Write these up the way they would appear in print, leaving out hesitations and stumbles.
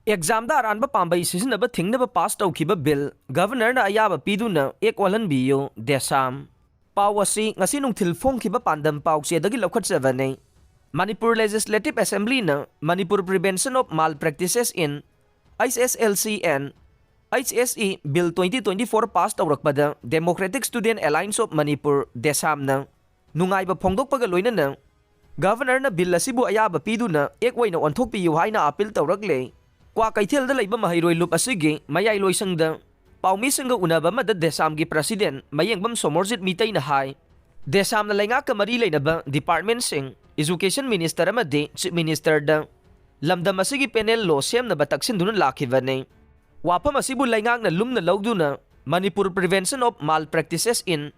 Examda aranba pambai sisinaba thingnaba pass tawkhiba bill governor na ayaba piduna ek walanbiyo desam pawasi ngasi nungthil phongkhiba pandam pawse dagi lokhatsabane Manipur Legislative Assembly na Manipur Prevention of Malpractices in HSLCN HSE Bill 2024 pass tawrakpada Democratic Student Alliance of Manipur desam na nungayba phongdokpaga loinana governor na bill asibu ayaba piduna ek waina onthokpiyu haina appeal tawrakle Kwa kaithel da laiba mahiroi lup asige mayai loisang da paumi sanga unaba mada desam gi president mayengbam somorjit mitay na hai desam na lainga kamari lainaba department sing education minister amade chief minister da lamdam asige panel law sem na bataksin dunan lakhiwane wapam asibu lainga na lum na lawduna Manipur Prevention of Malpractices in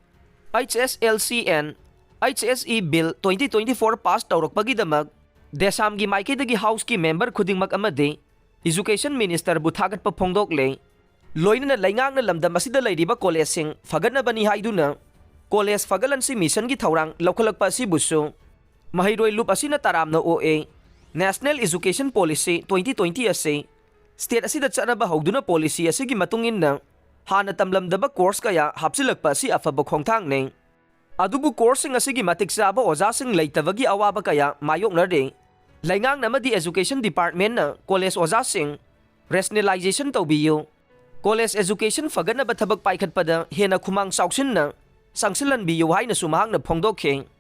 HSLCN HSE Bill 2024 pass tawrakpagi damag desam gi maikidagi house ki member khudingmak amade Education Minister Buthagat pa phongdokle loina na laingang na lamdam asida lairiba college sing fagadna bani haiduna college fagalan si mission gi thawrang lokhalakpa si busu mahiroi lup asina taramna OA National Education Policy 2020 ase state asida chanaba hawduna policy asigi matungin na hana tamlamdaba course kaya hapsilakpa si afaba khongthang ne adubu course sing asigi matiksaba oja sing leitawagi awaba kaya mayokna re Laingang namadi Education Department na college oja sing rationalization tawbiyo. College education fagan na batabag paikhat pada hena kumang sauksin na sangsilan biyo hay na sumahang na phongdokhe.